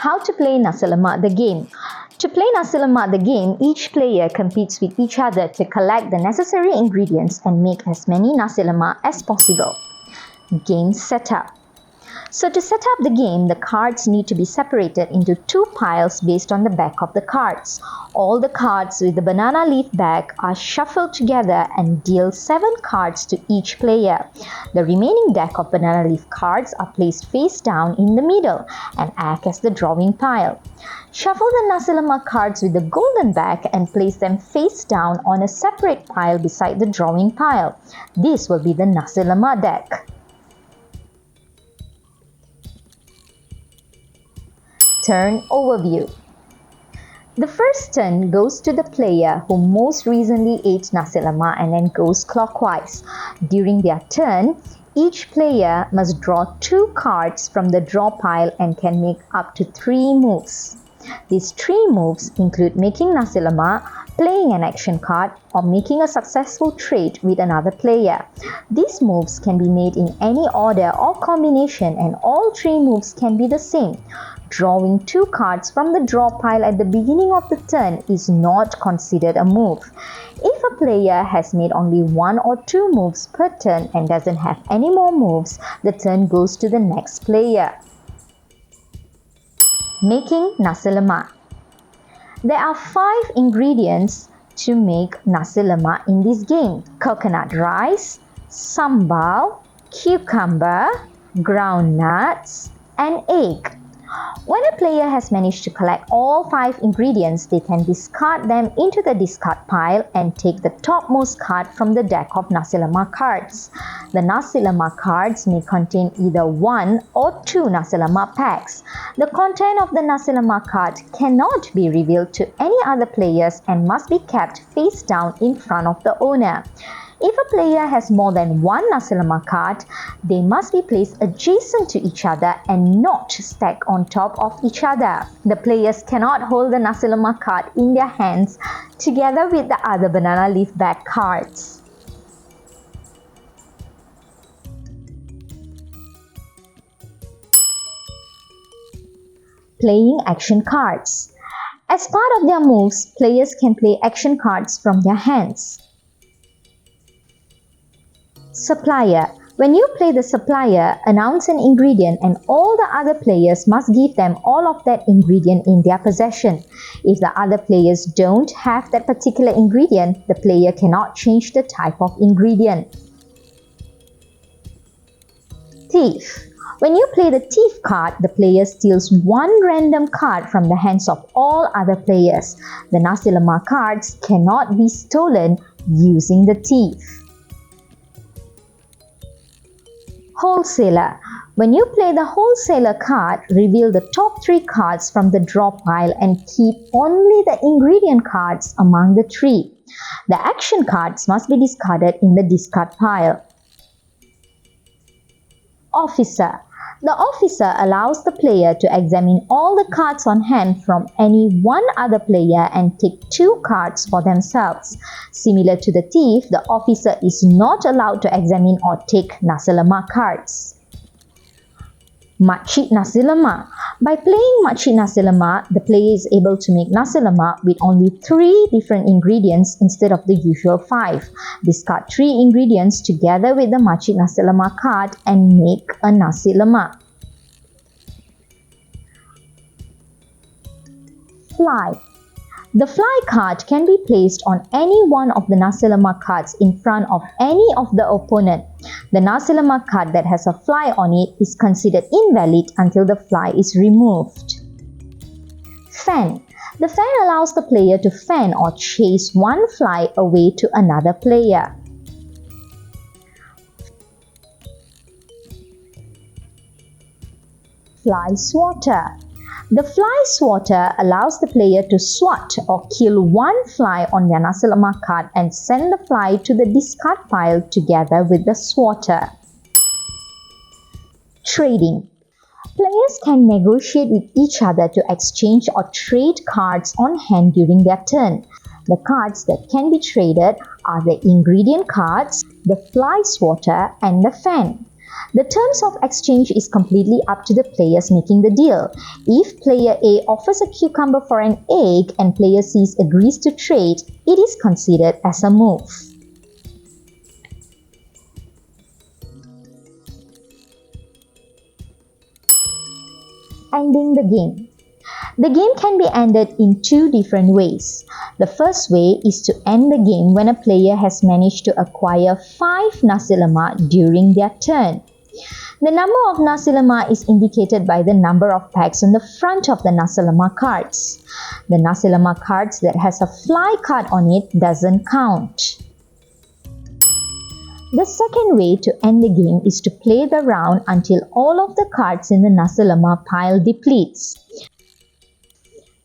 How to play Nasi Lemak the game. To play Nasi Lemak the game, each player competes with each other to collect the necessary ingredients and make as many Nasi Lemak as possible. Game setup. So to set up the game, the cards need to be separated into two piles based on the back of the cards. All the cards with the banana leaf back are shuffled together and deal 7 cards to each player. The remaining deck of banana leaf cards are placed face down in the middle and act as the drawing pile. Shuffle the Nasi Lemak cards with the golden back and place them face down on a separate pile beside the drawing pile. This will be the Nasi Lemak deck. Turn overview. The first turn goes to the player who most recently ate Nasi Lemak and then goes clockwise. During their turn, each player must draw 2 cards from the draw pile and can make up to 3 moves. These 3 moves include making Nasi Lemak, playing an action card, or making a successful trade with another player. These moves can be made in any order or combination, and all 3 moves can be the same. Drawing 2 cards from the draw pile at the beginning of the turn is not considered a move. If a player has made only 1 or 2 moves per turn and doesn't have any more moves, the turn goes to the next player. Making Nasi Lemak. There are 5 ingredients to make Nasi Lemak in this game: coconut rice, sambal, cucumber, ground nuts, and egg. When a player has managed to collect all 5 ingredients, they can discard them into the discard pile and take the topmost card from the deck of Nasi Lemak cards. The Nasi Lemak cards may contain either 1 or 2 Nasi Lemak packs. The content of the Nasi Lemak card cannot be revealed to any other players and must be kept face down in front of the owner. If a player has more than 1 Nasi Lemak card, they must be placed adjacent to each other and not stacked on top of each other. The players cannot hold the Nasi Lemak card in their hands together with the other banana leaf back cards. Playing action cards. As part of their moves, players can play action cards from their hands. Supplier. When you play the supplier, announce an ingredient and all the other players must give them all of that ingredient in their possession. If the other players don't have that particular ingredient, the player cannot change the type of ingredient. Thief. When you play the thief card, the player steals 1 random card from the hands of all other players. The Nasi Lemak cards cannot be stolen using the thief. Wholesaler. When you play the wholesaler card, reveal the top 3 cards from the draw pile and keep only the ingredient cards among the 3. The action cards must be discarded in the discard pile. Officer. The officer allows the player to examine all the cards on hand from any one other player and take 2 cards for themselves. Similar to the thief, the officer is not allowed to examine or take Nasi Lemak cards. Makcik Nasi Lemak. By playing Makcik Nasi Lemak, the player is able to make Nasi Lemak with only 3 different ingredients instead of the usual 5. Discard 3 ingredients together with the Makcik Nasi Lemak card and make a Nasi Lemak. Fly. The fly card can be placed on any one of the Nasi Lemak cards in front of any of the opponent. The Nasi Lemak card that has a fly on it is considered invalid until the fly is removed. Fan. The fan allows the player to fan or chase one fly away to another player. Fly swatter. The fly swatter allows the player to swat or kill 1 fly on their Nasi Lemak card and send the fly to the discard pile together with the swatter. Trading. Players can negotiate with each other to exchange or trade cards on hand during their turn. The cards that can be traded are the ingredient cards, the fly swatter, and the fan. The terms of exchange is completely up to the players making the deal. If player A offers a cucumber for an egg and player C agrees to trade, it is considered as a move. Ending the game. The game can be ended in two different ways. The first way is to end the game when a player has managed to acquire 5 Nasi Lemak during their turn. The number of Nasi Lemak is indicated by the number of packs on the front of the Nasi Lemak cards. The Nasi Lemak cards that has a fly card on it doesn't count. The second way to end the game is to play the round until all of the cards in the Nasi Lemak pile depletes.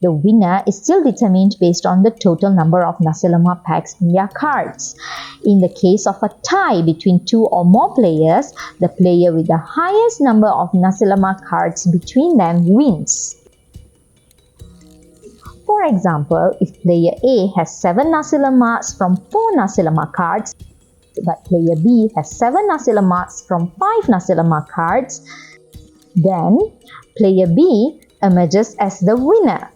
The winner is still determined based on the total number of Nasi Lemak packs in their cards. In the case of a tie between 2 or more players, the player with the highest number of Nasi Lemak cards between them wins. For example, if player A has 7 Nasi Lemaks from 4 Nasi Lemak cards, but player B has 7 Nasi Lemaks from 5 Nasi Lemak cards, then player B emerges as the winner.